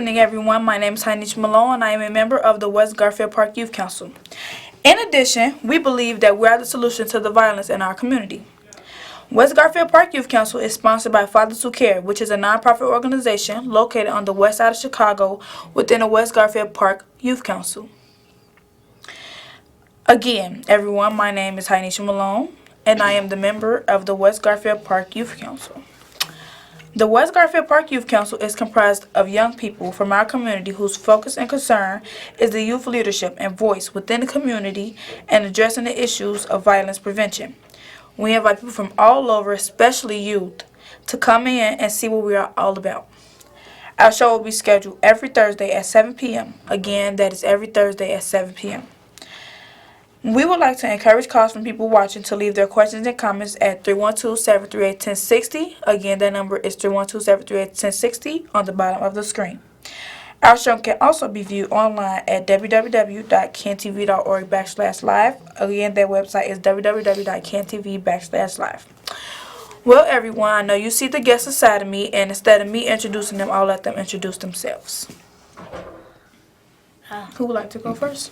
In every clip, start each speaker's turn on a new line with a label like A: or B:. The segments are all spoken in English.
A: evening, everyone. My name is Heinesh Malone, and I am a member of the West Garfield Park Youth Council. In addition, we believe that we are the solution to the violence in our community. West Garfield Park Youth Council is sponsored by Fathers Who Care, which is a nonprofit organization located on the west side of Chicago within the West Garfield Park Youth Council. Again, everyone, my name is Heinesh Malone, and I am the member of the West Garfield Park Youth Council. The West Garfield Park Youth Council is comprised of young people from our community whose focus and concern is the youth leadership and voice within the community and addressing the issues of violence prevention. We invite people from all over, especially youth, to come in and see what we are all about. Our show will be scheduled every Thursday at 7 p.m. Again, that is every Thursday at 7 p.m. We would like to encourage calls from people watching to leave their questions and comments at 312-738-1060. Again, that number is 312-738-1060 on the bottom of the screen. Our show can also be viewed online at www.cantv.org/live. Again, that website is www.cantv/live. Well, everyone, I know you see the guests inside of me, and instead of me introducing them, I'll let them introduce themselves. Who would like to go first?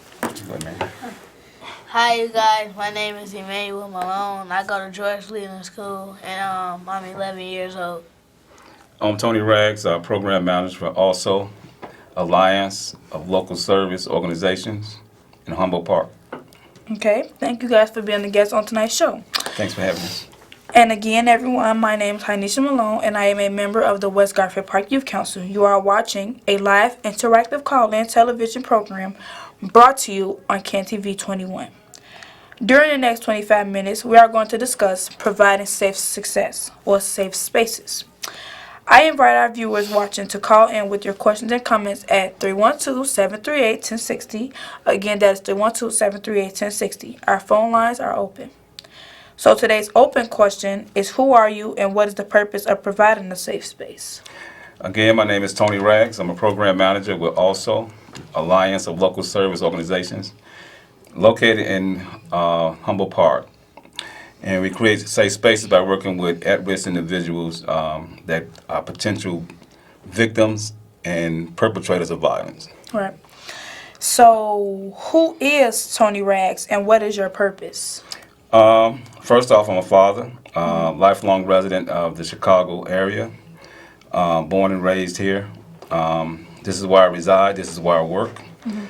B: Hi, you guys. My name is Emmanuel Malone. I go to George Leland School, and I'm 11 years old.
C: I'm Tony Rags, Program Manager for also Alliance of Local Service Organizations in Humboldt Park.
A: Okay, thank you guys for being the guests on tonight's show.
C: Thanks for having us.
A: And again, everyone, my name is Heinesh Malone, and I am a member of the West Garfield Park Youth Council. You are watching a live interactive call-in television program brought to you on CanTV 21. During the next 25 minutes, we are going to discuss providing safe success or safe spaces. I invite our viewers watching to call in with your questions and comments at 312-738-1060. Again, that is 312-738-1060. Our phone lines are open. So today's open question is, who are you and what is the purpose of providing a safe space?
C: Again, my name is Tony Rags. I'm a Program Manager with also Alliance of Local Service Organizations located in Humboldt Park. And we create safe spaces by working with at-risk individuals that are potential victims and perpetrators of violence.
A: Right. So who is Tony Rags and what is your purpose?
C: First off, I'm a father, lifelong resident of the Chicago area, born and raised here. This is where I reside, this is where I work. Mm-hmm.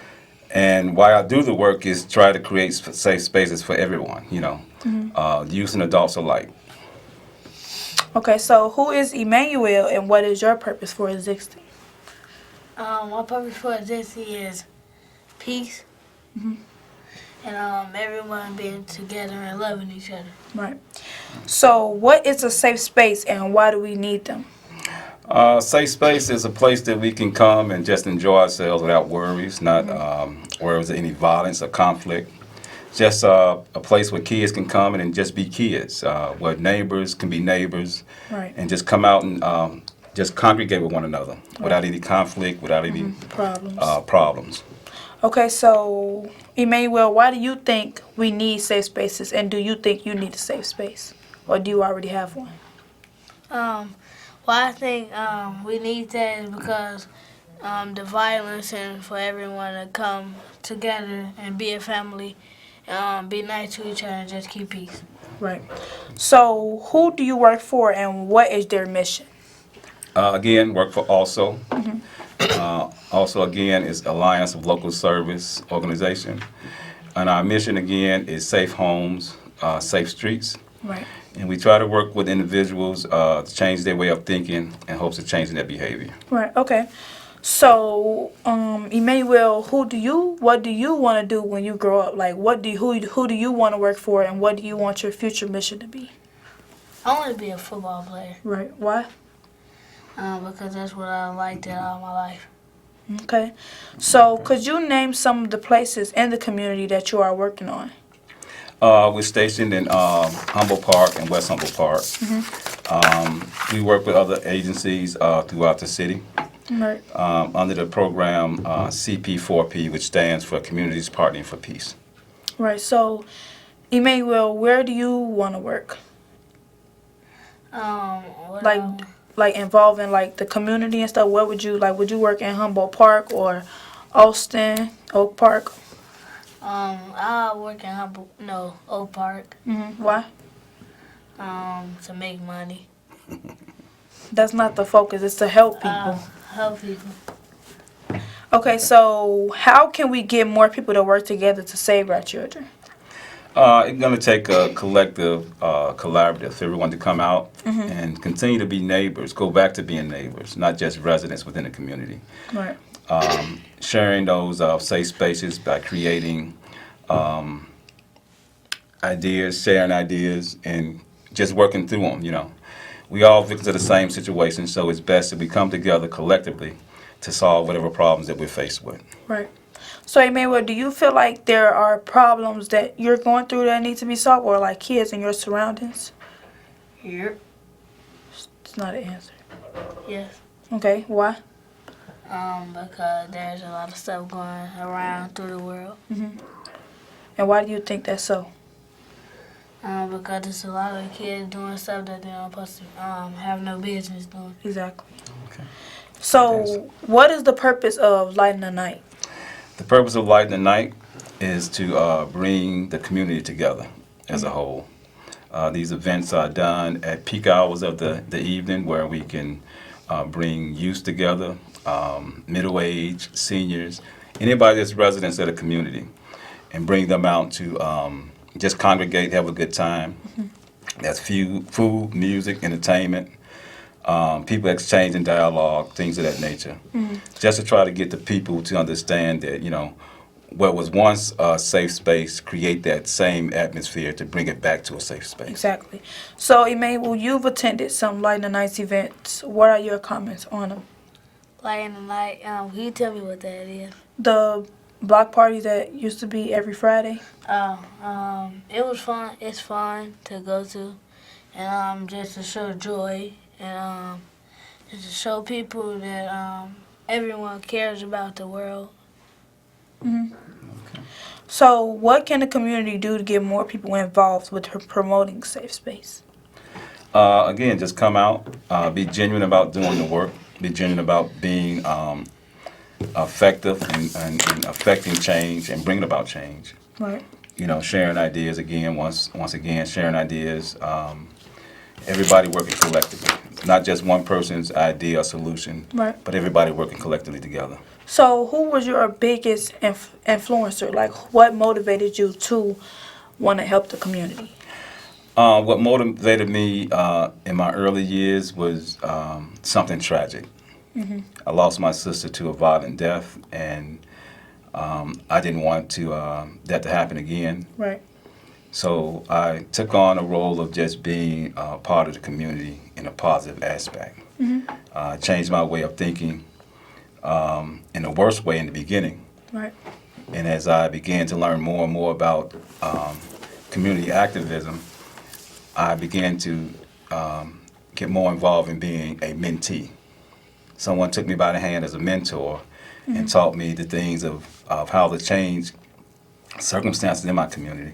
C: And why I do the work is try to create safe spaces for everyone, youth and adults alike.
A: Okay, so who is Emmanuel and what is your purpose for existing?
B: My purpose for existing is peace. Mm-hmm. And everyone being together and loving each other.
A: Right. So what is a safe space and why do we need them?
C: Safe space is a place that we can come and just enjoy ourselves without worries, not worries of any violence or conflict. Just a place where kids can come in and just be kids, where neighbors can be neighbors,
A: right,
C: and just come out and just congregate with one another without any conflict, without any problems.
A: Okay, so Emmanuel, why do you think we need safe spaces, and do you think you need a safe space, or do you already have one?
B: Well, I think we need that is because the violence and for everyone to come together and be a family, be nice to each other and just keep peace.
A: Right. So who do you work for and what is their mission?
C: Again, work for also. Mm-hmm. Also, again, is Alliance of Local Service Organization. And our mission, again, is safe homes, safe streets.
A: Right.
C: And we try to work with individuals to change their way of thinking in hopes of changing their behavior.
A: Right, okay. So, Emmanuel, what do you want to do when you grow up? Like, who do you want to work for, and what do you want your future mission to be?
B: I want to be a football player.
A: Right, why?
B: Because that's what I liked all my life.
A: Okay. So, could you name some of the places in the community that you are working on?
C: We're stationed in Humboldt Park and West Humboldt Park. Mm-hmm. We work with other agencies throughout the city.
A: Right.
C: Under the program CP4P, which stands for Communities Partnering for Peace.
A: Right. So, Emmanuel, where do you want to work? like involved in like the community and stuff, where would you like? Would you work in Humboldt Park or Austin, Oak Park?
B: I work in Oak Park.
A: Why?
B: To make money.
A: That's not the focus. It's to help people.
B: Help people.
A: Okay, so how can we get more people to work together to save our children?
C: It's going to take a collective, collaborative for everyone to come out and continue to be neighbors, go back to being neighbors, not just residents within the community.
A: Right.
C: Sharing those safe spaces by creating ideas, sharing ideas, and just working through them, you know. We all victims of the same situation, so it's best that we come together collectively to solve whatever problems that we're faced with.
A: Right. So, Emmanuel, do you feel like there are problems that you're going through that need to be solved, or like kids in your surroundings?
B: Yep.
A: It's not an answer.
B: Yes.
A: Okay, why?
B: Because there's a lot of stuff going around through the world.
A: And why do you think that's so?
B: Because there's a lot of kids doing stuff that they're not supposed to have no business doing.
A: Exactly.
C: Okay.
A: So, what is the purpose of Lighting the Night?
C: The purpose of Light in the Night is to bring the community together as a whole. These events are done at peak hours of the evening where we can bring youth together, middle-aged, seniors, anybody that's residents of the community, and bring them out to just congregate, have a good time. That's food, music, entertainment, people exchanging dialogue, things of that nature. Just to try to get the people to understand that, you know, what was once a safe space, create that same atmosphere to bring it back to a safe space.
A: Exactly. So, Emmanuel, you've attended some Lighting the Night events. What are your comments on them?
B: Lighting the Night, can you tell me what that is?
A: The block parties that used to be every Friday?
B: It was fun. It's fun to go to, and just to show joy, and just to show people that everyone cares about the world.
A: So, what can the community do to get more people involved with promoting safe space?
C: Again, just come out, be genuine about doing the work, be genuine about being effective and affecting change and bringing about change.
A: Right.
C: You know, sharing ideas again, once again, sharing ideas. Everybody working collectively, not just one person's idea or solution,
A: Right.
C: but everybody working collectively together.
A: So, who was your biggest influencer? Like, what motivated you to want to help the community?
C: What motivated me in my early years was something tragic. I lost my sister to a violent death, and I didn't want that to happen again.
A: Right.
C: So I took on a role of just being part of the community in a positive aspect. Changed my way of thinking in the worst way in the beginning.
A: Right.
C: And as I began to learn more and more about community activism, I began to get more involved in being a mentee. Someone took me by the hand as a mentor and taught me the things of how to change circumstances in my community.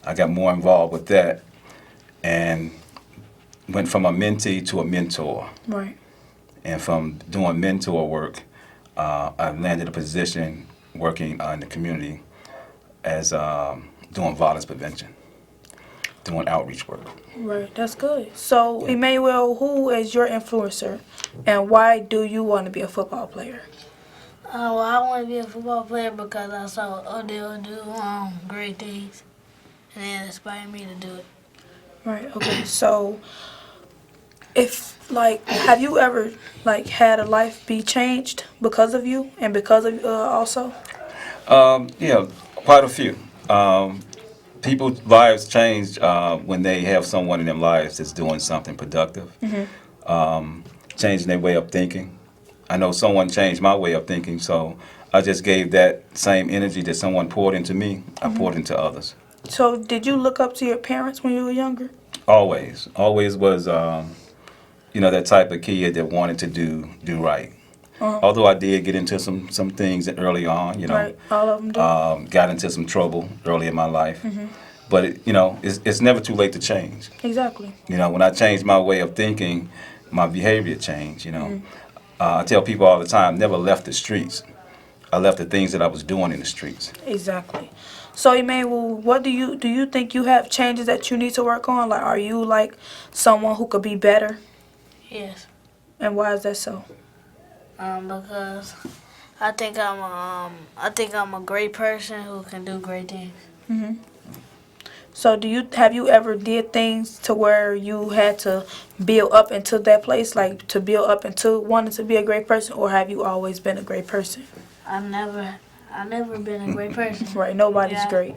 C: I got more involved with that and went from a mentee to a mentor.
A: Right.
C: And from doing mentor work, I landed a position working in the community as doing violence prevention, doing outreach work.
A: Right. That's good. So, Emmanuel, who is your influencer, and why do you want to be a football player?
B: Well, I want to be a football player because I saw Odell do great things, and it inspired me to do it.
A: Right. Okay. So, if have you ever had a life be changed because of you and because of also?
C: Yeah, quite a few. People's lives change when they have someone in their lives that's doing something productive, changing their way of thinking. I know someone changed my way of thinking, so I just gave that same energy that someone poured into me, I poured into others.
A: So, did you look up to your parents when you were younger?
C: Always was, that type of kid that wanted to do right. Although I did get into some things early on,
A: Right. All of them do.
C: got into some trouble early in my life. But it's never too late to change.
A: Exactly.
C: When I changed my way of thinking, my behavior changed. I tell people all the time, never left the streets. I left the things that I was doing in the streets.
A: Exactly. So Emmanuel, what do you think you have changes that you need to work on? Like, are you like someone who could be better?
B: Yes.
A: And why is that so?
B: Because I think I'm a great person who can do great things.
A: So have you ever did things to where you had to build up into that place, like to build up into wanting to be a great person, or have you always been a great person?
B: I never been a great person.
A: Right, nobody's
B: Yeah.
A: great.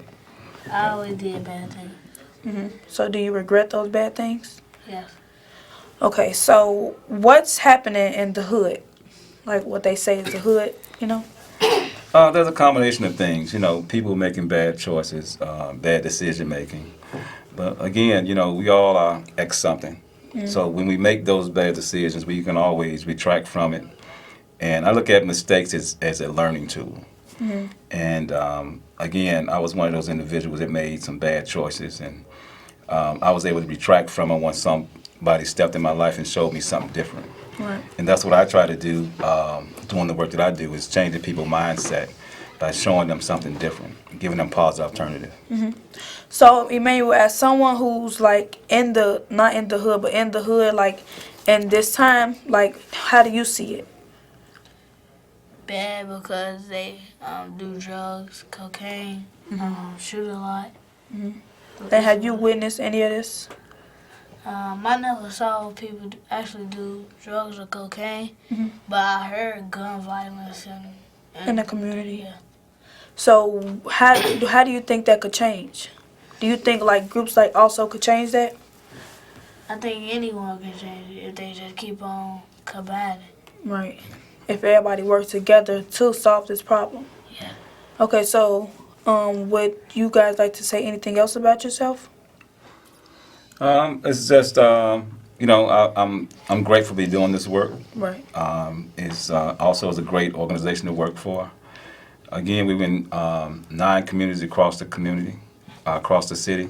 B: I always did bad things.
A: So do you regret those bad things?
B: Yes.
A: Okay, so what's happening in the hood? Like what they say is the hood, you know?
C: There's a combination of things, people making bad choices, bad decision making. But again, we all are ex something. So when we make those bad decisions, we can always retract from it. And I look at mistakes as a learning tool. And again, I was one of those individuals that made some bad choices, and I was able to retract from it once somebody stepped in my life and showed me something different.
A: Right.
C: And that's what I try to do, doing the work that I do, is changing people's mindset by showing them something different, giving them positive alternative.
A: So Emmanuel, as someone who's like not in the hood, but in the hood, like in this time, like how do you see it?
B: Bad because they do drugs, cocaine, shoot a lot.
A: And have you witnessed any of this?
B: I never saw people actually do drugs or cocaine, but I heard gun violence
A: In the community?
B: Yeah.
A: So how do you think that could change? Do you think like groups like also could change that?
B: I think anyone can change it if they just keep on combating.
A: Right. If everybody works together to solve this problem.
B: Yeah.
A: Okay, so would you guys like to say anything else about yourself?
C: It's just, I'm grateful to be doing this work.
A: Right.
C: It's also is a great organization to work for. Again, we're in 9 communities across across the city.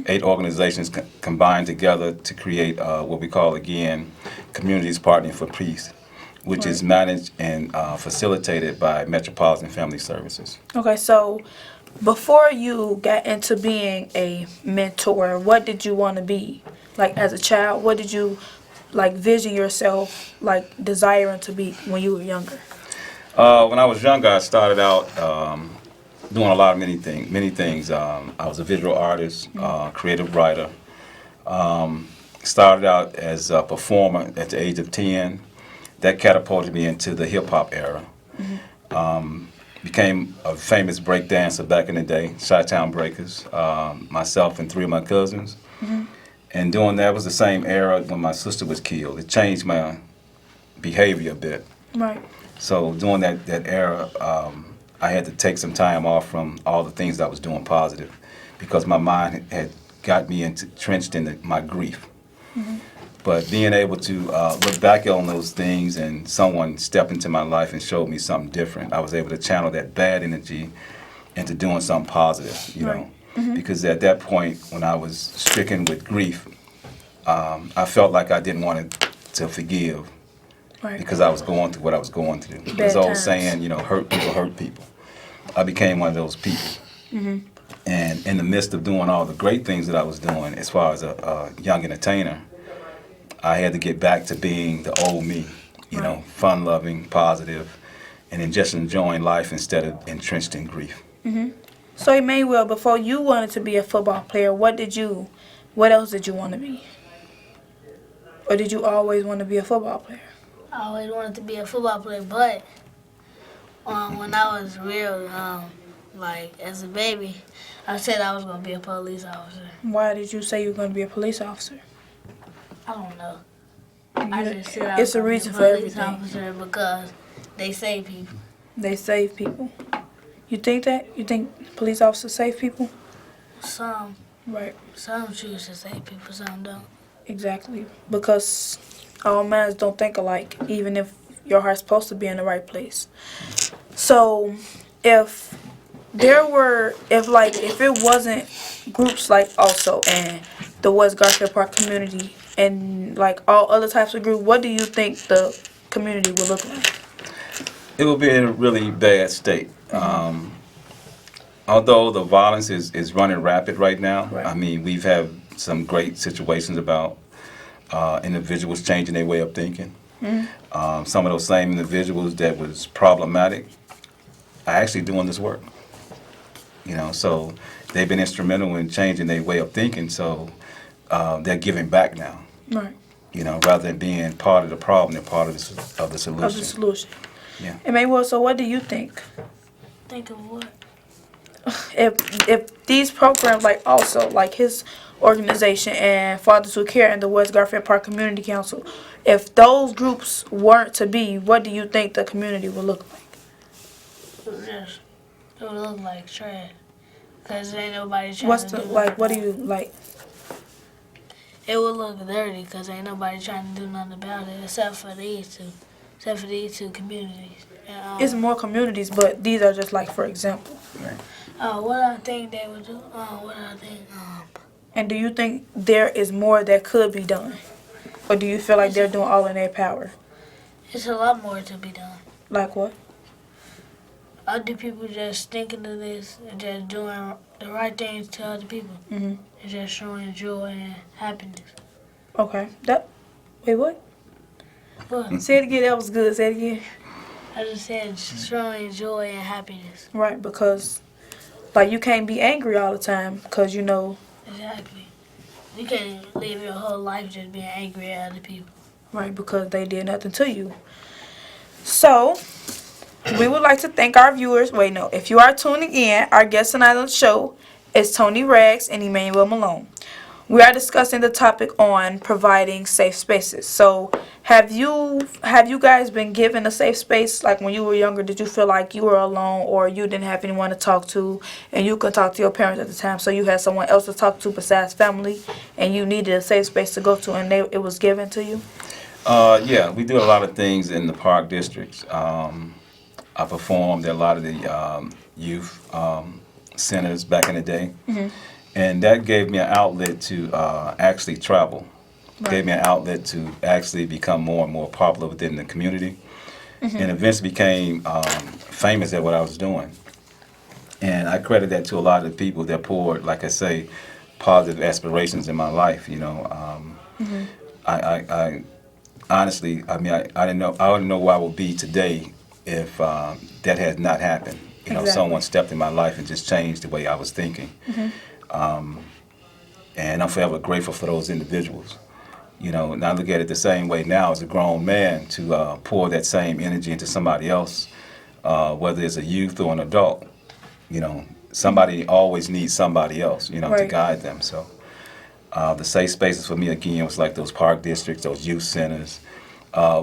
C: 8 organizations combined together to create what we call, again, Communities Partnering for Peace, which is managed and facilitated by Metropolitan Family Services.
A: Okay, so before you got into being a mentor, what did you want to be? Like as a child, what did you like vision yourself like desiring to be when you were younger?
C: When I was younger, I started out doing a lot of many things. I was a visual artist, creative writer. Started out as a performer at the age of 10. That catapulted me into the hip hop era. Became a famous break dancer back in the day, Chi-Town Breakers, myself and 3 of my cousins. And doing that was the same era when my sister was killed. It changed my behavior a bit.
A: Right.
C: So during that era, I had to take some time off from all the things that I was doing positive because my mind had got me entrenched in my grief. But being able to look back on those things and someone stepped into my life and showed me something different, I was able to channel that bad energy into doing something positive, you know. Because at that point, when I was stricken with grief, I felt like I didn't want to forgive
A: Right.
C: because I was going through what I was going through.
A: Bad
C: There's old
A: times.
C: saying, hurt people hurt people. I became one of those people. And in the midst of doing all the great things that I was doing as far as a young entertainer, I had to get back to being the old me,
A: Right.
C: fun-loving, positive, and then just enjoying life instead of entrenched in grief.
A: So Emmanuel, before you wanted to be a football player, what else did you want to be? Or did you always want to be a football player?
B: I always wanted to be a football player, but when I was real, like as a baby, I said I was gonna be a police officer.
A: Why did you say you were going to be a police officer?
B: I don't know. I just said I
A: It's
B: was
A: a
B: gonna
A: reason
B: be
A: for
B: a police
A: everything.
B: officer because they save people.
A: They save people. You think that? You think police officers save people?
B: Some choose to save people, some don't.
A: Exactly. Because all minds don't think alike, even if your heart's supposed to be in the right place. So if it wasn't groups like also and the West Garfield Park community and like all other types of groups, what do you think the community would look like?
C: It will be in a really bad state. Although the violence is running rapid right now,
A: Right.
C: I mean, we've had some great situations about individuals changing their way of thinking. Some of those same individuals that was problematic are actually doing this work. You know, so they've been instrumental in changing their way of thinking. So they're giving back now.
A: Right.
C: You know, rather than being part of the problem, they're part of the solution.
A: Of the solution.
C: Yeah.
A: And Maywood, so what do you think?
B: Think of what?
A: If these programs, like also like his organization and Fathers Who Care and the West Garfield Park Community Council, if those groups weren't to be, what do you think the community would look like?
B: It would look like trash. Because ain't nobody trying
A: What's
B: to
A: the
B: do
A: like? What do
B: nothing.
A: you like?
B: It would look dirty because ain't nobody trying to do nothing about it except for these two. Except for these two communities. And,
A: It's more communities, but these are just like for example.
B: what I think they would do,
A: And do you think there is more that could be done, or do you feel like they're doing all in their power?
B: it's a lot more to be done.
A: Like what?
B: Other people just thinking of this and just doing the right things to other people.
A: Mhm.
B: And just showing joy and happiness.
A: Okay. Wait, what?
B: But
A: Say it again. That was good. Say it again.
B: I just said showing joy and happiness.
A: Right, because like you can't be angry all the time, because you know.
B: Exactly. You can't live your whole life just being angry at other people.
A: Right, because they did nothing to you. So, we would like to thank our viewers. Wait, no. If you are tuning in, our guest tonight on the show is Tony Rags and Emmanuel Malone. We are discussing the topic on providing safe spaces. So, have you guys been given a safe space? Like when you were younger, did you feel like you were alone or you didn't have anyone to talk to, and you could talk to your parents at the time, so you had someone else to talk to besides family, and you needed a safe space to go to, and it was given to you?
C: Yeah, we do a lot of things in the park districts. I performed at a lot of the youth centers back in the day. And that gave me an outlet to actually travel.
A: Right.
C: Gave me an outlet to actually become more and more popular within the community. And eventually became famous at what I was doing. And I credit that to a lot of the people that poured, like I say, positive aspirations in my life. You know, I honestly, I mean, I wouldn't know where I would be today if that had not happened. You know,
A: Exactly.
C: someone stepped in my life and just changed the way I was thinking. And I'm forever grateful for those individuals. You know, and I look at it the same way now as a grown man to pour that same energy into somebody else, whether it's a youth or an adult. You know, somebody always needs somebody else, you know, to
A: Right.
C: guide them. So the safe spaces for me, again, was like those park districts, those youth centers,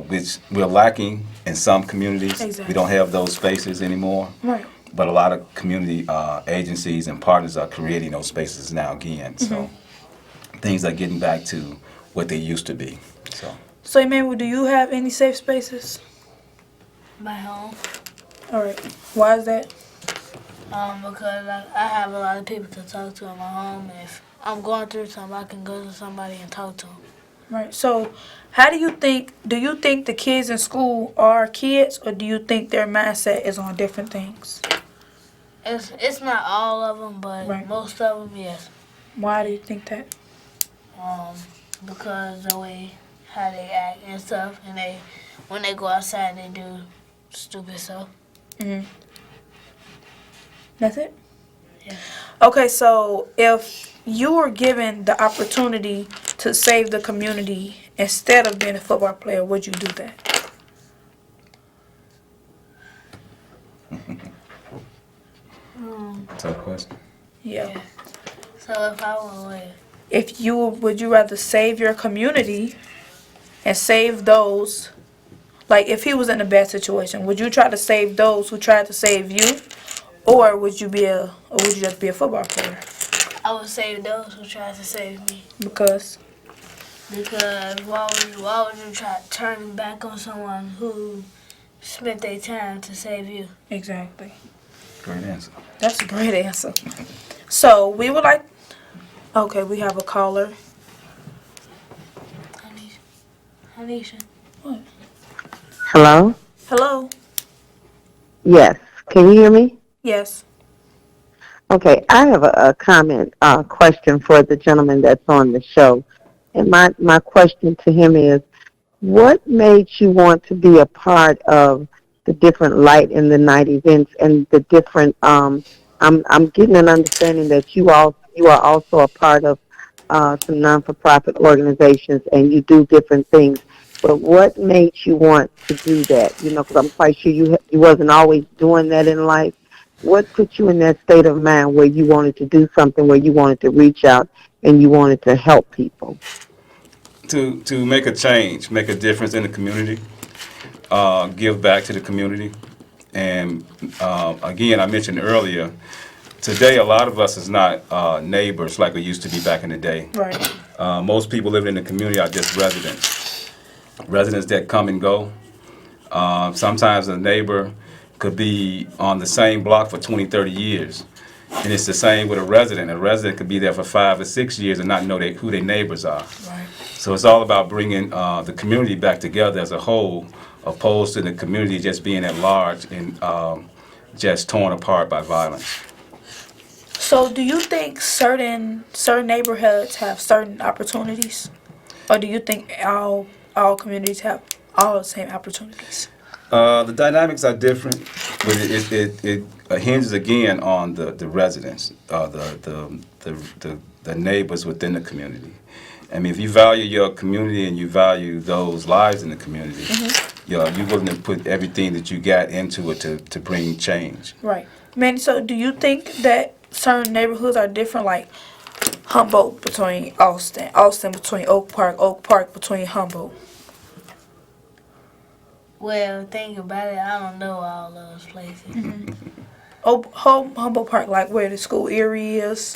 C: which we're lacking in some communities.
A: Exactly.
C: We don't have those spaces anymore.
A: Right.
C: But a lot of community agencies and partners are creating those spaces now again. So things are getting back to what they used to be.
A: So, Emmanuel, do you have any safe spaces?
B: My home.
A: All right. Why is that?
B: Because I have a lot of people to talk to in my home. If I'm going through something, I can go to somebody and talk to them.
A: Right. So, how do you think the kids in school are kids, or do you think their mindset is on different things?
B: It's not all of them, but
A: Right.
B: most of them, yes.
A: Why do you think that?
B: Because the way how they act and stuff, and when they go outside, they do stupid stuff.
A: That's it?
B: Yeah.
A: Okay, so if you were given the opportunity to save the community instead of being a football player, would you do that?
C: Tough question.
A: Yeah.
B: So if I would,
A: Would you rather save your community and save those, like if he was in a bad situation, would you try to save those who tried to save you, or would you just be a football player?
B: I would save those who try to save me.
A: Because
B: Why would you try turning back on someone who spent their time to save you?
A: exactly.
C: Great answer.
A: That's a great answer. So we would like. Okay, we have a caller.
B: Anisha.
D: Hello?
A: Hello?
D: Yes. Can you hear me?
A: Yes.
D: Okay, I have a comment, question for the gentleman that's on the show. And my question to him is, what made you want to be a part of the different Light in the Night events and the different, I'm getting an understanding that you are also a part of some non-for-profit organizations and you do different things. But what made you want to do that? You know, because I'm quite sure you wasn't always doing that in life. What put you in that state of mind where you wanted to do something, where you wanted to reach out and you wanted to help people?
C: To make a change, make a difference in the community, give back to the community. And again, I mentioned earlier, today a lot of us is not neighbors like we used to be back in the day.
A: Right.
C: Most people living in the community are just residents that come and go. Sometimes a neighbor could be on the same block for 20, 30 years. And it's the same with a resident. A resident could be there for 5 or 6 years and not know who their neighbors are.
A: Right.
C: So it's all about bringing the community back together as a whole, opposed to the community just being at large and just torn apart by violence.
A: So, do you think certain neighborhoods have certain opportunities, or do you think all communities have all the same opportunities?
C: The dynamics are different, but it hinges again on the residents, the neighbors within the community. I mean, if you value your community and you value those lives in the community, you're willing to put everything that you got into it to bring change.
A: Right. Manny, so do you think that certain neighborhoods are different, like Humboldt between Austin, Austin between Oak Park between Humboldt?
B: Well, think about it. I don't know all those places.
A: Humboldt Park, like where the school area is.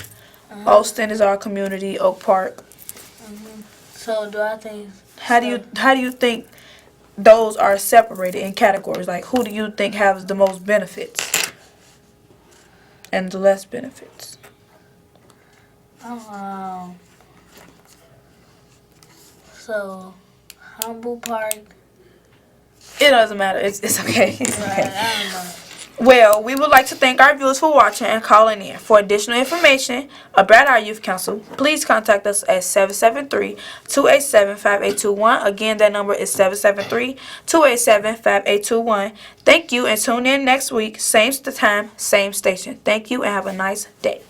A: Austin is our community. Oak Park.
B: So do I think?
A: How do you think those are separated in categories? Like, who do you think has the most benefits and the less benefits?
B: So Humboldt Park.
A: It doesn't matter. It's okay. It's
B: Right,
A: okay.
B: I don't know.
A: Well, we would like to thank our viewers for watching and calling in. For additional information about our youth council, please contact us at 773-287-5821. Again, that number is 773-287-5821. Thank you, and tune in next week, same time, same station. Thank you, and have a nice day.